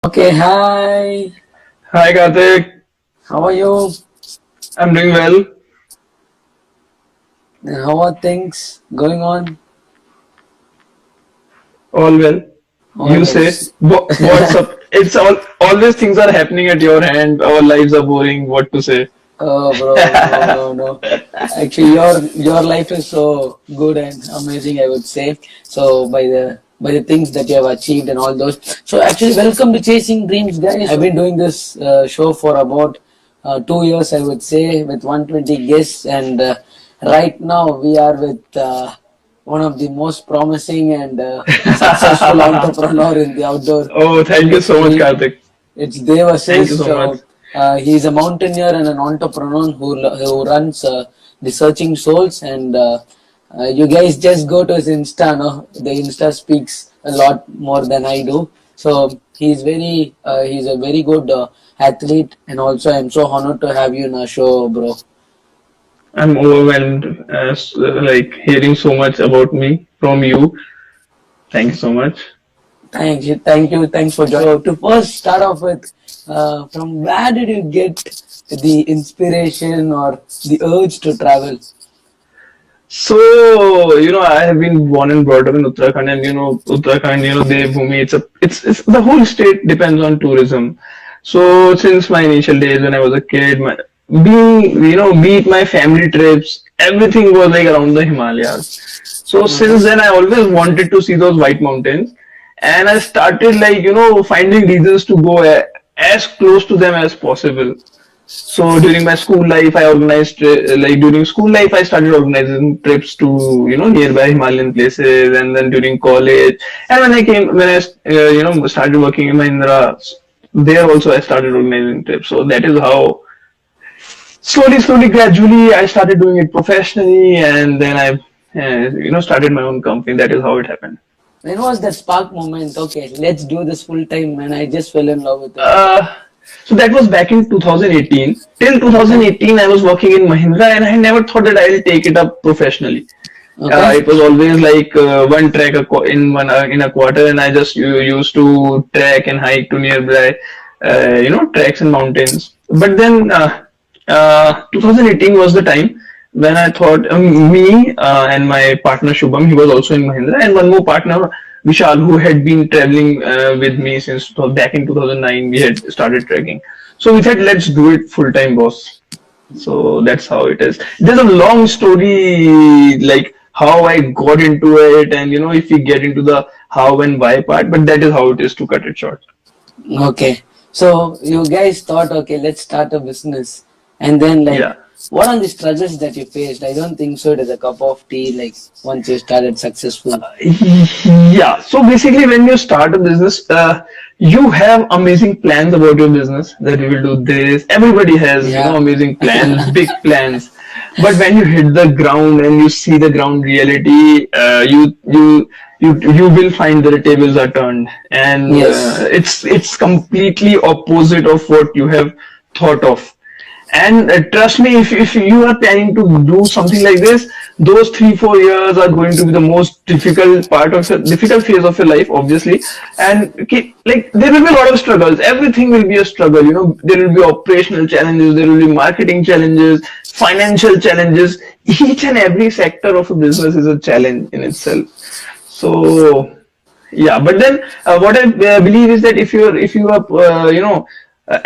Okay, hi. Hi Karthik, How are you? I'm doing well. How are things going on? All well. You say, Always. What's up? It's always things are happening at your hand. Our lives are boring. What to say? Oh, bro, no, no, no. Actually, your life is so good and amazing, I would say. So by the things that you have achieved and all those. So actually, welcome to Chasing Dreams, guys. I've been doing this show for about 2 years, I would say, with 120 guests, and right now we are with one of the most promising and successful entrepreneur in the outdoor Oh, thank you so much, industry. Karthik. It's Thank you Devasheesh. so much. So he's a mountaineer and an entrepreneur who runs the Searching Souls. And you guys just go to his Insta. No, the Insta speaks a lot more than I do. So he's a very good athlete, and also I'm so honored to have you in our show, bro. I'm overwhelmed, like hearing so much about me from you. Thank you so much. Thanks for joining. So to first start off with, from where did you get the inspiration or the urge to travel? So, I have been born and brought up in Uttarakhand, and Uttarakhand, Devbhoomi, it's the whole state depends on tourism. So, since my initial days when I was a kid, be it my family trips, everything was like around the Himalayas. So, since Okay. then, I always wanted to see those white mountains, and I started like, finding reasons to go as close to them as possible. So during my school life, I organized like during school life, I started organizing trips to nearby Himalayan places, and then during college, and when I started working in Mahindra, there also I started organizing trips. So that is how slowly, gradually, I started doing it professionally, and then I started my own company. That is how it happened. When was that spark moment? Okay, let's do this full time, and I just fell in love with it. Uh, so that was back in 2018. Till Okay. 2018, I was working in Mahindra, and I never thought that I'll take it up professionally. Okay. It was always like one track in a quarter, and I just used to trek and hike to nearby, treks and mountains. But then 2018 was the time when I thought me and my partner Shubham, he was also in Mahindra, and one more partner Vishal, who had been traveling with me since back in 2009. We had started trekking, so we said, let's do it full time, boss. So that's how it is. There's a long story, like how I got into it, and if we get into the how and why part, but that is how it is, to cut it short. Okay. So you guys thought, okay, let's start a business, and then like, Yeah. what are the struggles that you faced? I don't think so. It is a cup of tea. Like once you started successful. Yeah. So basically, when you start a business, you have amazing plans about your business, that you will do this. Everybody has, Yeah. amazing plans, big plans. But when you hit the ground and you see the ground reality, you will find that the tables are turned, and Yes. it's completely opposite of what you have thought of. And trust me, if you are planning to do something like this, those 3 4 years are going to be the most difficult phase of your life, obviously. And okay, like there will be a lot of struggles. Everything will be a struggle. There will be operational challenges, there will be marketing challenges, financial challenges. Each and every sector of a business is a challenge in itself. So yeah, but then what I believe is that if you are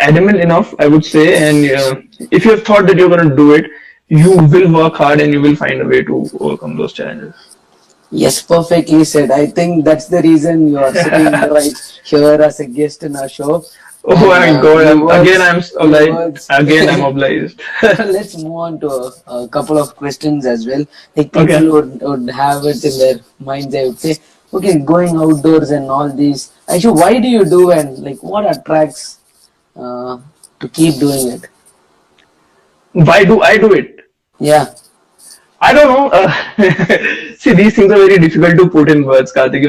adamant enough, I would say, and if you have thought that you're going to do it, you will work hard and you will find a way to overcome those challenges. Yes, perfectly said. I think that's the reason you are sitting right here as a guest in our show. Oh And my God! your words. Again I'm obliged. Let's move on to a couple of questions as well. Like people Okay. would have it in their minds. They would say, okay, going outdoors and all these. Actually, why do you do and like what attracts uh, to keep doing it? Why do I do it? Yeah. I don't know. See, these things are very difficult to put in words, Karthik.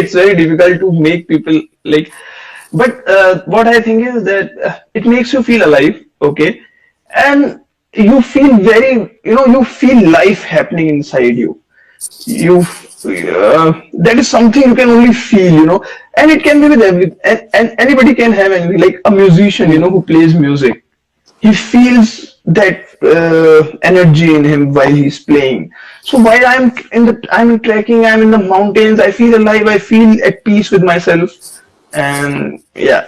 It's very difficult to make people like. But what I think is that it makes you feel alive, okay, and you feel you feel life happening inside you. you that is something you can only feel, and it can be with and anybody can have anything, like a musician, who plays music. He feels that energy in him while he's playing. So while I'm trekking, I'm in the mountains, I feel alive, I feel at peace with myself. And yeah,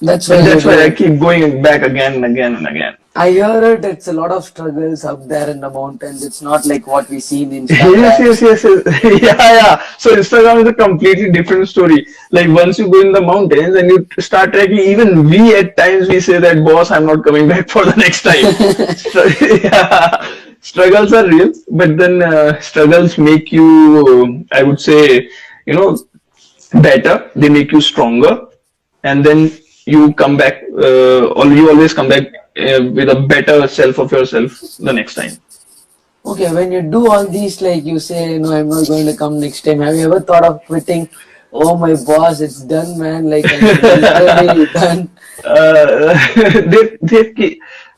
That's and very that's why I good. keep going back again and again and again. I hear it. It's a lot of struggles up there in the mountains. It's not like what we see in Yes, yes, Instagrams. yes, yes. Yeah, yeah. So Instagram is a completely different story. Like once you go in the mountains and you start trekking, even we at times we say that, boss, I'm not coming back for the next time. So, yeah, struggles are real, but then struggles make you, I would say, you know, better. They make you stronger, and then you come back, or you always come back with a better self of yourself the next time. Okay, when you do all these, like you say, no, I'm not going to come next time. Have you ever thought of quitting? Oh, my boss, it's done, man. Like I'm literally done.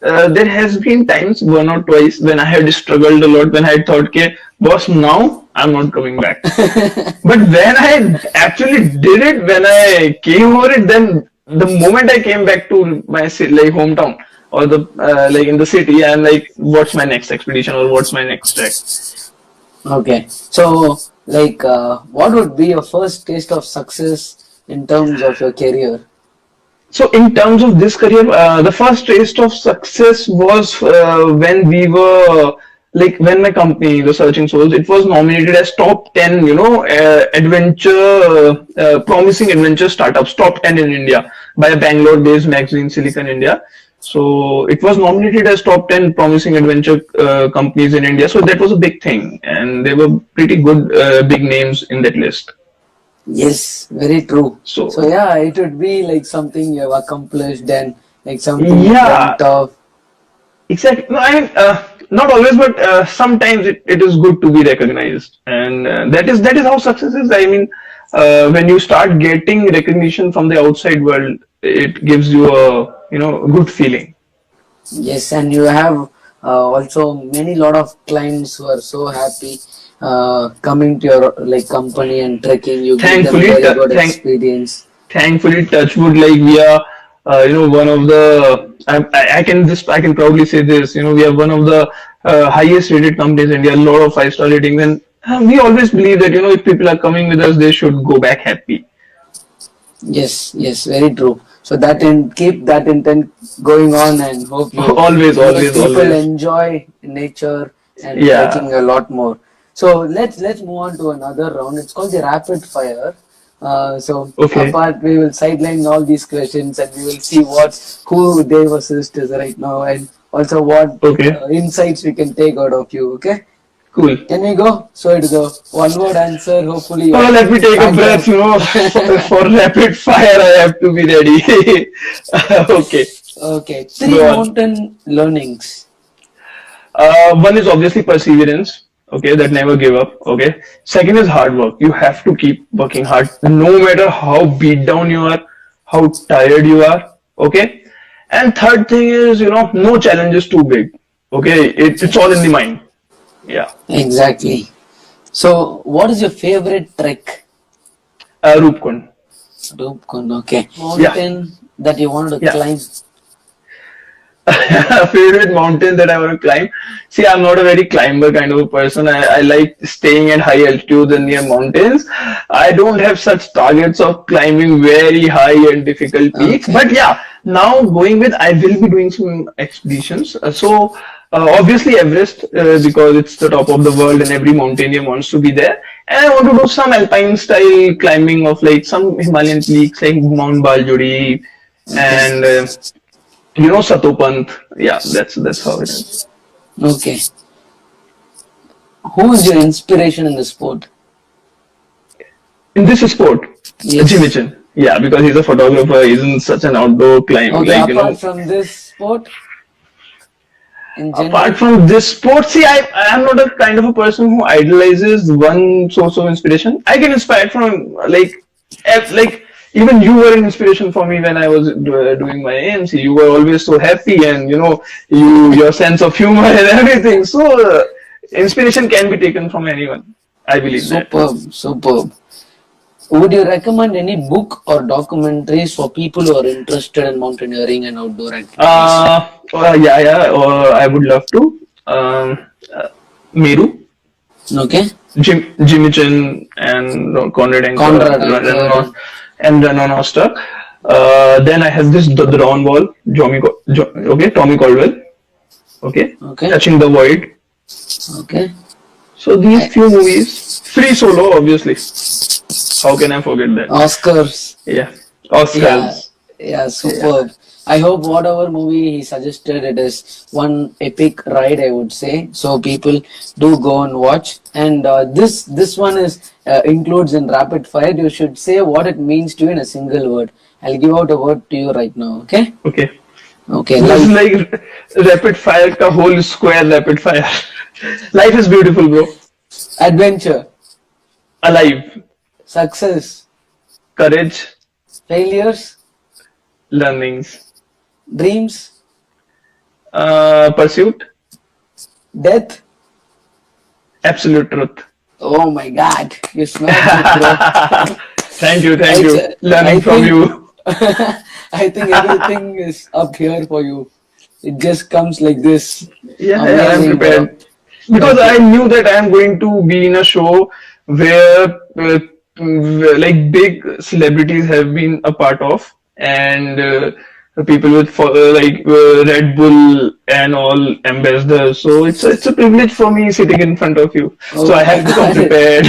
uh, there has been times, one or twice, when I had struggled a lot, when I had thought, okay, boss, now I'm not coming back. But when I actually did it, when I came over it, then the moment I came back to my like hometown, or the like in the city, I'm like, what's my next expedition, or what's my next trek? Okay, so like, what would be your first taste of success in terms of your career? So in terms of this career, the first taste of success was when we were like when my company, the Searching Souls, it was nominated as top 10, promising adventure startups, top 10 in India by a Bangalore-based magazine, Silicon India. So it was nominated as top 10 promising adventure companies in India. So that was a big thing, and there were pretty good big names in that list. Yes, very true. So So yeah, it would be like something you have accomplished and like something you yeah, dreamt of. exactly. No, I mean, not always, but sometimes it is good to be recognized, and that is how success is. I mean, when you start getting recognition from the outside world, it gives you a good feeling. Yes, and you have also many lot of clients who are so happy coming to your like company and trekking. You give them Thankfully, very good experience. thankfully, Touchwood, like we are, one of the. I can proudly say this. We are one of the highest rated companies in India. A lot of 5-star ratings, and we always believe that if people are coming with us, they should go back happy. Yes, yes, very true. So that in keep that intent going on and hope you Always, make always, people always. enjoy nature and Yeah. trekking a lot more. So let's move on to another round. It's called the rapid fire. So Okay. apart we will sideline all these questions and we will see who Dave assist is right now and also what Okay. insights we can take out of you. Okay. Cool. Can we go? So it's a one word answer. Hopefully Oh, your let me take a breath. background. For rapid fire, I have to be ready. Okay, Okay, three go on. mountain learnings. One is obviously perseverance. Okay, that never give up. Okay. Second is hard work. You have to keep working hard, no matter how beat down you are, how tired you are. Okay. And third thing is, no challenge is too big. Okay, it's all in the mind. Yeah. Exactly. So, what is your favorite trek? Rupkund. Rupkund. Okay. Yeah. Mountain that you wanted to Yeah. climb. Favorite mountain that I want to climb. See, I'm not a very climber kind of a person. I like staying at high altitudes and near mountains. I don't have such targets of climbing very high and difficult peaks. Okay. But yeah, now going with, I will be doing some expeditions. Obviously Everest, because it's the top of the world and every mountaineer wants to be there. And I want to do some alpine style climbing of like some Himalayan peaks like Mount Baljuri Okay. and Satopant. Yeah, that's how it is. Okay. Who is your inspiration in the sport? In this sport, Yes. Jimichan. Yeah, because he's a photographer. He's in such an outdoor climb. Okay. Like Apart from this sport, in apart general. from this sport, see, I am not a kind of a person who idolizes one source of inspiration. I get inspired from like even you were an inspiration for me when I was doing my AMC. You were always so happy, and your sense of humor and everything. So inspiration can be taken from anyone. I believe that. Superb, superb. Would you recommend any book or documentaries for people who are interested in mountaineering and outdoor activities? Yeah. I would love to. Meru, Okay, Jimmy Chin, and Conrad Anchor, Conrad Anchor. and Renan Oster. Then I have this the Dawn Wall, okay, Tommy Caldwell, okay, Okay, Touching the Void. okay. So these I- few movies, Free Solo, obviously. How can I forget that? Oscars. Yeah, Yeah, Oscars. yeah, Yeah. superb. I hope whatever movie he suggested, it is one epic ride, I would say. So people do go and watch. And this one is includes in rapid fire. You should say what it means to you in a single word. I'll give out a word to you right now. Okay? Okay. Okay. This is Life, like rapid fire, ka whole square rapid fire. Life is beautiful, bro. adventure, Alive, success, courage, failures, learnings, dreams, pursuit, death. absolute truth. Oh my God, you smashed it, bro. Thank you. I Learning from think you. I think everything is up here for you. It just comes like this. Yeah, I'm Amazing, bro. prepared. Because I Okay. knew that I'm going to be in a show where like big celebrities have been a part of, and people with Red Bull and all ambassadors. So it's a privilege for me sitting in front of you. So Oh I my have to come God. prepared.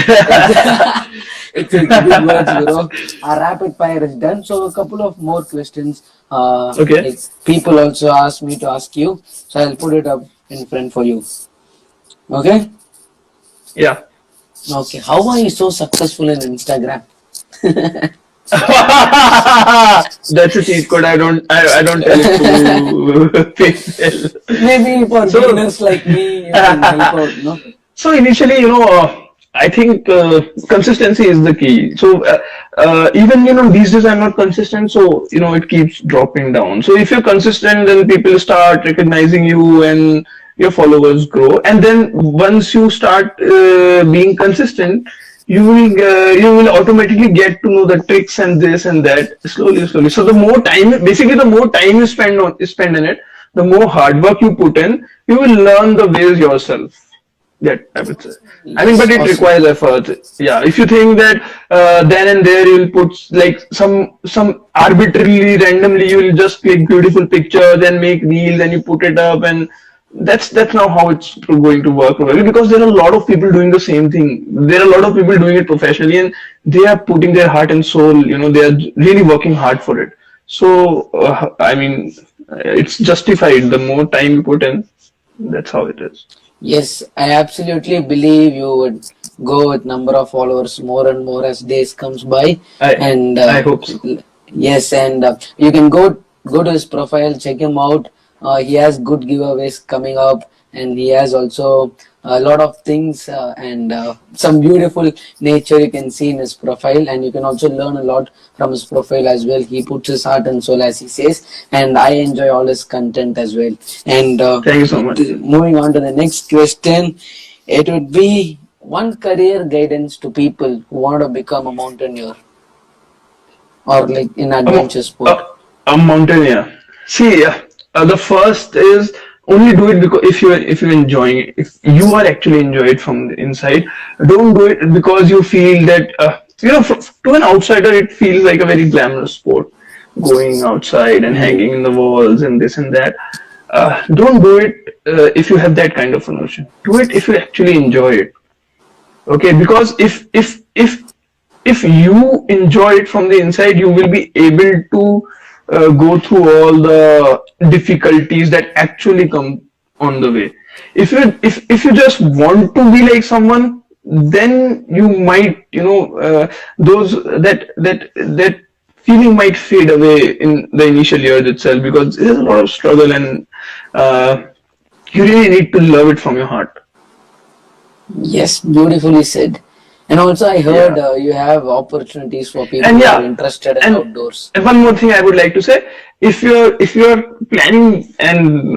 It's good words, bro. Our rapid fire is done. So a couple of more questions. Okay. Like people also asked me to ask you. So I'll put it up in front for you. Okay. Yeah. Okay. How are you so successful in Instagram? That's a cheat code. I don't tell it to people. Maybe for So beginners like me, you can help out. No. So initially, I think consistency is the key. So even these days I'm not consistent, so it keeps dropping down. So if you're consistent, then people start recognizing you, and your followers grow. And then once you start being consistent, you will automatically get to know the tricks and this and that slowly, slowly. So the more time, basically, the more time you spend in it, the more hard work you put in, you will learn the ways yourself. That I would say. I mean, but Yes. it Awesome. requires effort. Yeah, if you think that then and there you'll put like some arbitrarily, randomly, you'll just click beautiful picture, then make reels, and you put it up, and that's not how it's going to work really, because there are a lot of people doing the same thing. There are a lot of people doing it professionally, and they are putting their heart and soul. They are really working hard for it. So I mean, it's justified. The more time you put in, that's how it is. Yes, I absolutely believe you would go with number of followers more and more as days comes by, I and I hope so. yes, and you can go to his profile, check him out. He has good giveaways coming up, and he has also a lot of things and some beautiful nature you can see in his profile, and you can also learn a lot from his profile as well. He puts his heart and soul, as he says, and I enjoy all his content as well. And Thank you so much. moving on to the next question, it would be one career guidance to people who want to become a mountaineer or like in A, mo- adventure a, sport. a mountaineer. See, the first is only do it because if you're enjoying it, if you are actually enjoy it from the inside. Don't do it because you feel that to an outsider it feels like a very glamorous sport, going outside and Mm. hanging in the walls and this and that. Don't do it if you have that kind of a notion. Do it if you actually enjoy it. Okay, because if you enjoy it from the inside, you will be able to go through all the difficulties that actually come on the way. If you just want to be like someone, then you might those that feeling might fade away in the initial years itself, because there's a lot of struggle, and uh, you really need to love it from your heart. Yes, beautifully said. And also, I heard Yeah. you have opportunities for people And who are yeah, interested in and outdoors. one more thing I would like to say: if you're planning and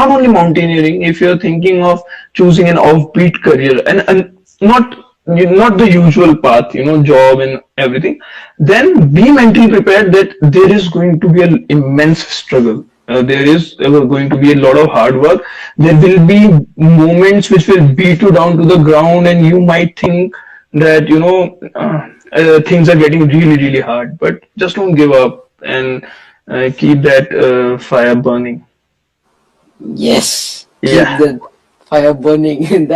not only mountaineering, if you're thinking of choosing an offbeat career and not not the usual path, job and everything, then be mentally prepared that there is going to be an immense struggle. There is going to be a lot of hard work. There will be moments which will beat you down to the ground, and you might think that things are getting really really hard, but just don't give up and keep that fire burning. Yes, keep Yeah. the fire burning. And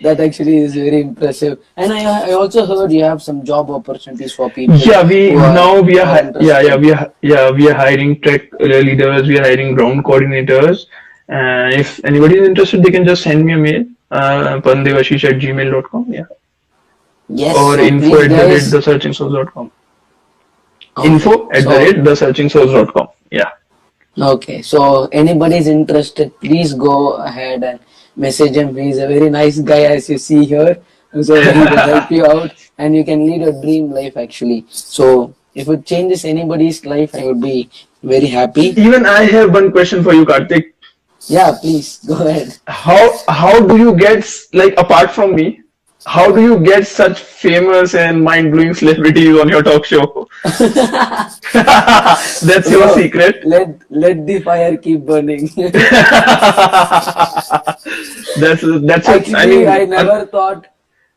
that actually is very impressive. And I also heard you have some job opportunities for people Yeah, we who are now we who are are interested. we are hiring tech leaders. We are hiring ground coordinators. If anybody is interested, they can just send me a mail, pandevashish@gmail.com, yeah, Yes, or so info please at the rate guys. thesearchingsource.com. Okay, Info at the so rate thesearchingsource.com. Yeah. okay, so anybody is interested, please go ahead and message him. He's a very nice guy, as you see here. So he will help you out, and you can lead your dream life actually. So if it changes anybody's life, I would be very happy. Even I have one question for you, Karthik. Yeah, please go ahead. How do you get, like, apart from me, how do you get such famous and mind-blowing celebrities on your talk show? That's your Bro, secret. let the fire keep burning. That's it. I Actually, I mean, never thought.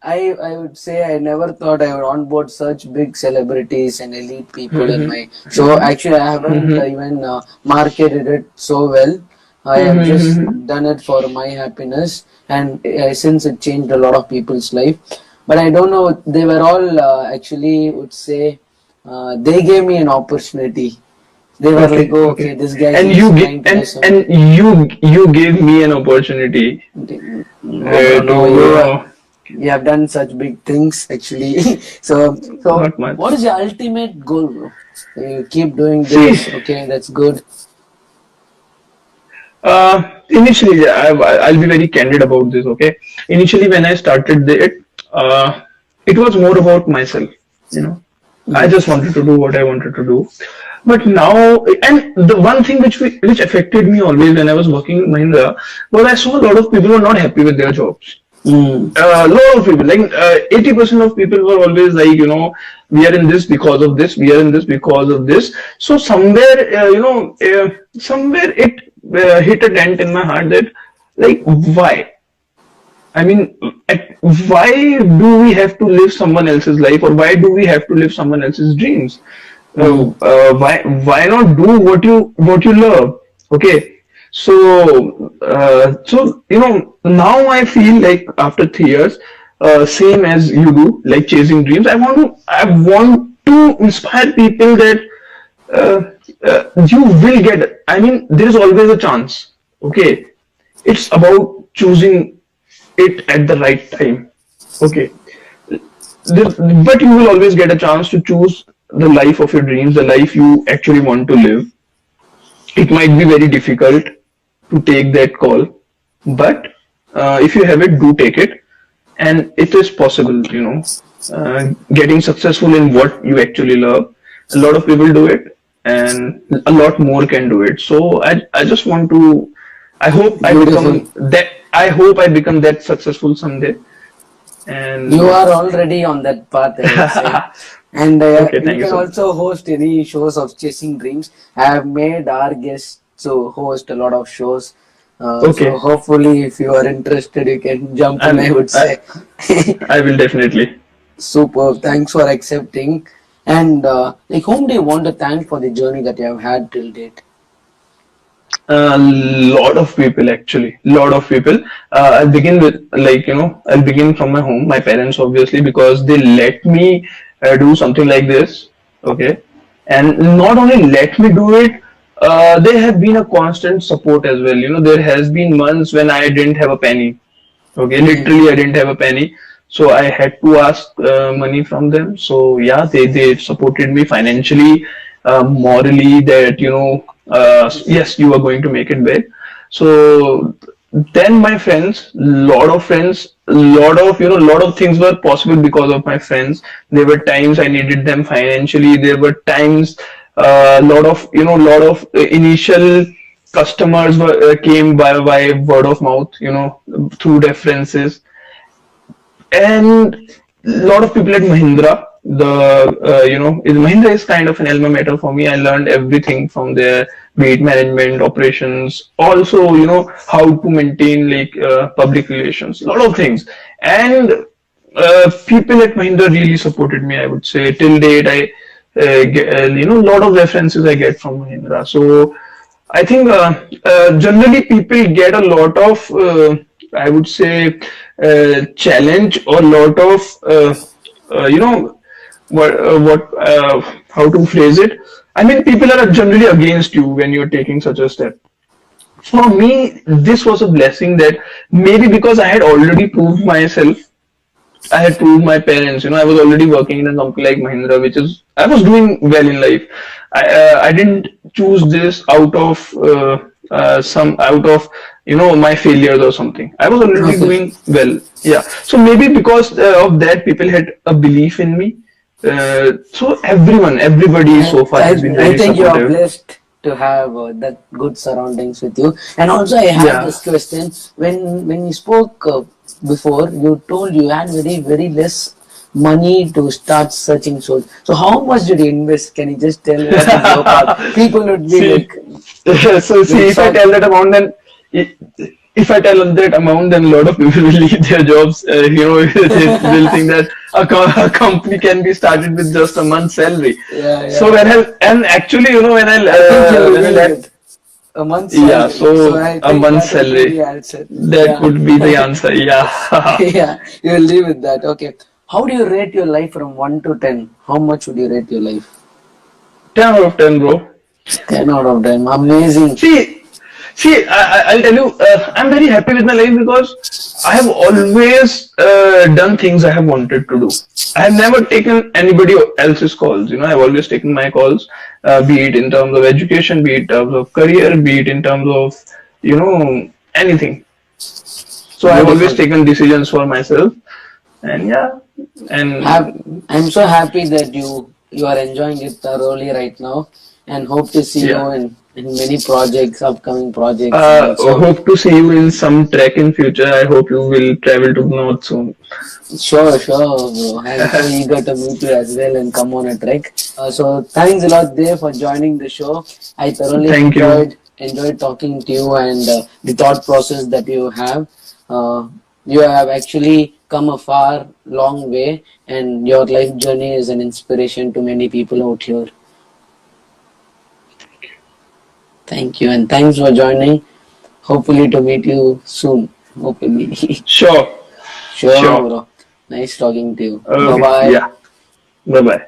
I would say I never thought I would onboard such big celebrities and elite people in my show. Actually, I haven't even marketed it so well. I have just done it for my happiness, and since it changed a lot of people's life. But I don't know. They were all actually would say they gave me an opportunity. They were like, okay, "Oh, okay, okay. this guy And is you trying to do some." you gave me an opportunity No, bro, to no, you have done such big things actually. So not much. what is your ultimate goal, bro? You keep doing See, this, okay, that's good. initially, yeah, I'll be very candid about this. Okay, initially when I started it was more about myself. You know, I Mm. just wanted to do what I wanted to do. But now, and the one thing which affected me always when I was working in Mahindra was I saw a lot of people were not happy with their jobs. Mm. A lot of people, like 80% of people were always like, we are in this because of this, we are in this because of this. So somewhere, somewhere it hit a dent in my heart that, like, why? I mean, why do we have to live someone else's life, or why do we have to live someone else's dreams? Mm. Why not do what you love? Okay, so now I feel like after 3 years, same as you do, like chasing dreams. I want to inspire people that uh, you will get. I mean, there is always a chance. Okay, it's about choosing it at the right time. Okay, but you will always get a chance to choose the life of your dreams, the life you actually want to live. It might be very difficult to take that call, but if you have it, do take it, and it is possible. Getting successful in what you actually love. A lot of people do it, and a lot more can do it. So I just want to. I hope I Beautiful. become that. I hope I become that successful someday. And You yeah. are already on that path, I would say. And Okay, you thank you can so much. also host any shows of chasing dreams. I have made our guests to host a lot of shows. So Okay, hopefully, if you are interested, you can jump in, I I'm. would say. I will definitely. Super. Thanks for accepting. And like, whom do you want to thank for the journey that you have had till date? A lot of people, actually, lot of people. I'll begin with, like, I'll begin from my home, my parents, obviously, because they let me do something like this. Okay, and not only let me do it, they have been a constant support as well. There has been months when I didn't have a penny. Okay, Mm. literally, I didn't have a penny, so I had to ask money from them. So yeah, they supported me financially, morally. That yes, you are going to make it big. So then my friends, lot of lot of things were possible because of my friends. There were times I needed them financially. There were times lot of lot of initial customers came by word of mouth, through references. And a lot of people at Mahindra, Mahindra is kind of an alma mater for me. I learned everything from there, be it management, operations, also how to maintain like public relations, a lot of things. And people at Mahindra really supported me. I would say till date, I get, a lot of references I get from Mahindra. So I think generally people get a lot of, I would say, challenge or lot of, you know, how to phrase it. I mean, people are generally against you when you're taking such a step. For me, this was a blessing that maybe because I had already proved myself, I had proved my parents. I was already working in a company like Mahindra, which is I was doing well in life. I didn't choose this out of some out of my failures or something. I was already Okay. doing well. Yeah. So maybe because of that, people had a belief in me. So everybody I, so far I, has been I very think you are supportive. blessed to have that good surroundings with you. And also, I have Yeah. this question. When you spoke before, you told you had very less money to start searching souls. So, how much did you invest? Can you just tell what is your part? People would be See, like so very see, if I shocked. tell that amount, then i- if I tell that amount, then a lot of people will leave their jobs. They'll think that a company can be started with just a month's salary. Yeah, So yeah, yeah. and actually, I think you will when I leave left, with a month's yeah, salary. So so I a think month's that would be salary, the answer. that Yeah. would be the answer. Yeah. Yeah, you will leave with that. Okay. How do you rate your life from 1 to 10? How much would you rate your life? 10 out of 10, bro. 10 out of 10. Amazing. See, I'll tell you, I'm very happy with my life because I have always done things I have wanted to do. I have never taken anybody else's calls. I've always taken my calls, be it in terms of education, be it in terms of career, be it in terms of, anything. So I've always Beautiful. taken decisions for myself. And yeah, Hap- and I'm so happy that you are enjoying it thoroughly right now and hope to see you yeah. in many projects, upcoming projects, and also Hope to see you in some trek in future. I hope you will travel to North soon. sure, bro. I'm so eager to meet you as well and come on a trek. So thanks a lot, Dave, for joining the show. I thoroughly Thank you. enjoyed talking to you and the thought process that you have. Uh, you have actually come a far, long way, and your life journey is an inspiration to many people out here. Thank you, and thanks for joining. Hopefully to meet you soon. Hopefully. Sure. Sure, Sure. bro. Nice talking to you. Bye Okay. bye. Yeah. Bye bye.